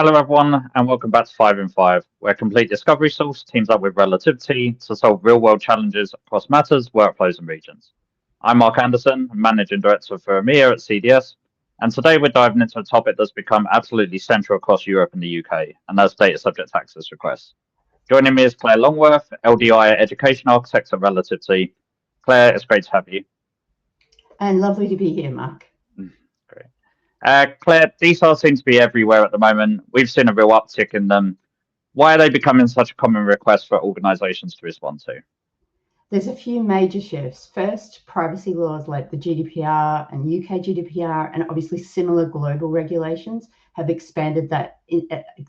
Hello, everyone, and welcome back to 5 in 5, where Complete Discovery Source teams up with Relativity to solve real-world challenges across matters, workflows, and regions. I'm Mark Anderson, Managing Director for EMEA at CDS, and today we're diving into a topic that's become absolutely central across Europe and the UK, and that's data subject access requests. Joining me is Clare Longworth, LDI Education Architect at Relativity. Claire, it's great to have you. And lovely to be here, Mark. Great. Claire, DSARs seem to be everywhere at the moment. We've seen a real uptick in them. Why are they becoming such a common request for organizations to respond to? There's a few major shifts. First, privacy laws like the GDPR and UK GDPR, and obviously similar global regulations have expanded that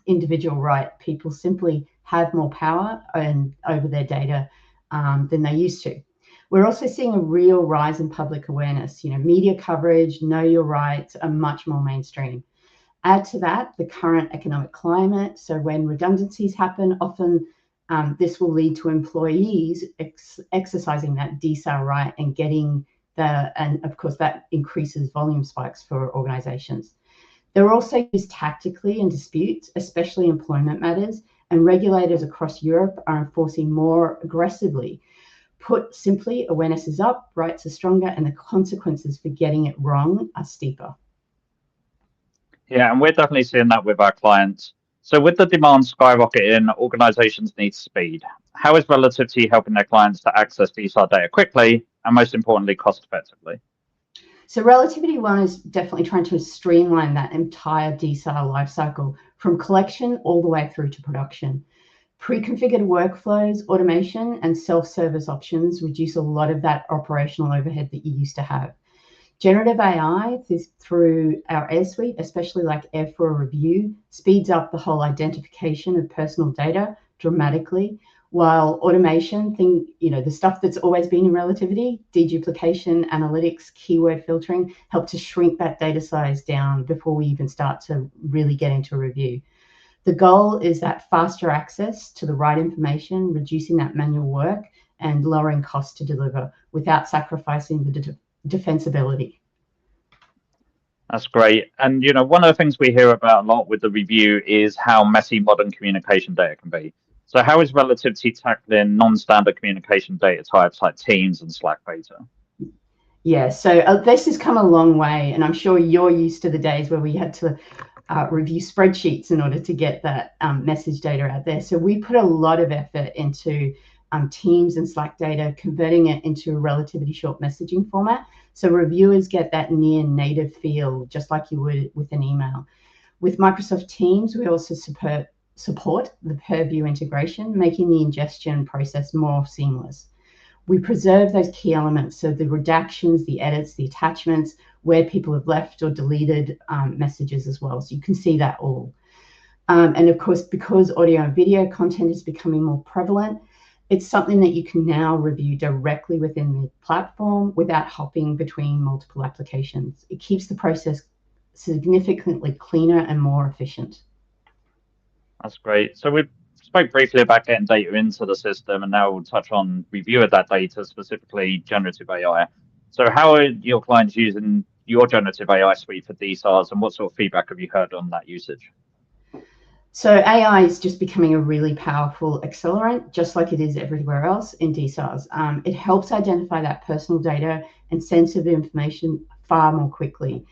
individual right. People simply have more power over their data than they used to. We're also seeing a real rise in public awareness. Media coverage, know your rights are much more mainstream. Add to that the current economic climate. So when redundancies happen, often this will lead to employees exercising that DSAR right and and of course that increases volume spikes for organizations. They're also used tactically in disputes, especially employment matters, and regulators across Europe are enforcing more aggressively. Put simply, awareness is up, rights are stronger, and the consequences for getting it wrong are steeper. Yeah, and we're definitely seeing that with our clients. So with the demand skyrocketing, organizations need speed. How is Relativity helping their clients to access DSAR data quickly and most importantly, cost effectively? So Relativity One is definitely trying to streamline that entire DSAR lifecycle from collection all the way through to production. Pre-configured workflows, automation, and self-service options reduce a lot of that operational overhead that you used to have. Generative AI through our Air suite, especially like Air for a Review, speeds up the whole identification of personal data dramatically, while automation, the stuff that's always been in Relativity, deduplication, analytics, keyword filtering, help to shrink that data size down before we even start to really get into a review. The goal is that faster access to the right information, reducing that manual work and lowering costs to deliver without sacrificing the defensibility. That's great. And, one of the things we hear about a lot with the review is how messy modern communication data can be. So how is Relativity tackling non-standard communication data types like Teams and Slack data? Yeah, so this has come a long way, and I'm sure you're used to the days where we had to review spreadsheets in order to get that message data out there. So we put a lot of effort into Teams and Slack data, converting it into a Relativity short messaging format. So reviewers get that near native feel, just like you would with an email. With Microsoft Teams, we also support the per-view integration, making the ingestion process more seamless. We preserve those key elements, so the redactions, the edits, the attachments, where people have left or deleted messages as well. So you can see that all. And of course, because audio and video content is becoming more prevalent, it's something that you can now review directly within the platform without hopping between multiple applications. It keeps the process significantly cleaner and more efficient. That's great. So we spoke briefly about getting data into the system, and now we'll touch on review of that data, specifically generative AI. So how are your clients using your generative AI suite for DSARs, and what sort of feedback have you heard on that usage? So AI is just becoming a really powerful accelerant, just like it is everywhere else in DSARs. It helps identify that personal data and sensitive information far more quickly.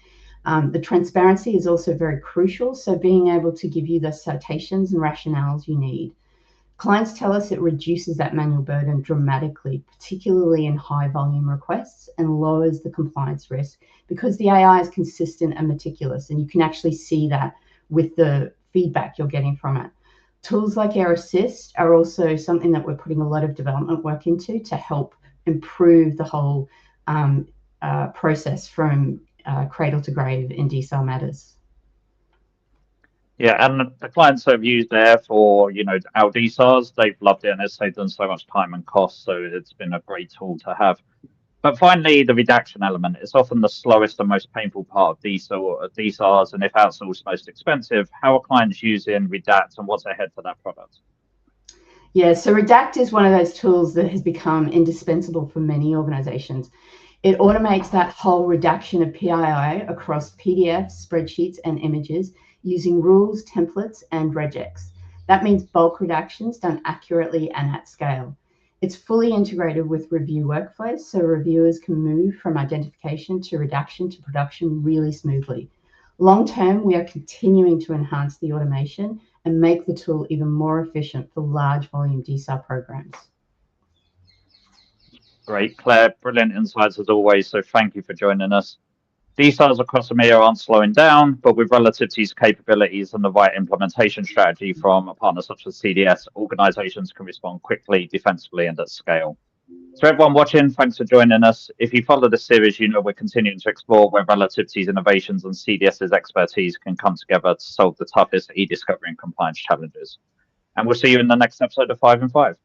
The transparency is also very crucial, so being able to give you the citations and rationales you need. Clients tell us it reduces that manual burden dramatically, particularly in high volume requests, and lowers the compliance risk because the AI is consistent and meticulous, and you can actually see that with the feedback you're getting from it. Tools like Air Assist are also something that we're putting a lot of development work into to help improve the whole process from cradle to grave in DSAR matters. Yeah, and the clients that have used Air for, our DSARs, they've loved it and it's saved them so much time and cost. So it's been a great tool to have. But finally, the redaction element is often the slowest and most painful part of DSARs, and if outsourced, most expensive. How are clients using Redact, and what's ahead for that product? Yeah, so Redact is one of those tools that has become indispensable for many organizations. It automates that whole redaction of PII across PDFs, spreadsheets, and images, using rules, templates, and regex. That means bulk redactions done accurately and at scale. It's fully integrated with review workflows, so reviewers can move from identification to redaction to production really smoothly. Long term, we are continuing to enhance the automation and make the tool even more efficient for large volume DSAR programs. Great, Claire. Brilliant insights as always. So thank you for joining us. DSARs across EMEA aren't slowing down, but with Relativity's capabilities and the right implementation strategy from a partner such as CDS, organizations can respond quickly, defensively, and at scale. So everyone watching, thanks for joining us. If you follow this series, you know we're continuing to explore where Relativity's innovations and CDS's expertise can come together to solve the toughest e-discovery and compliance challenges. And we'll see you in the next episode of 5 in 5.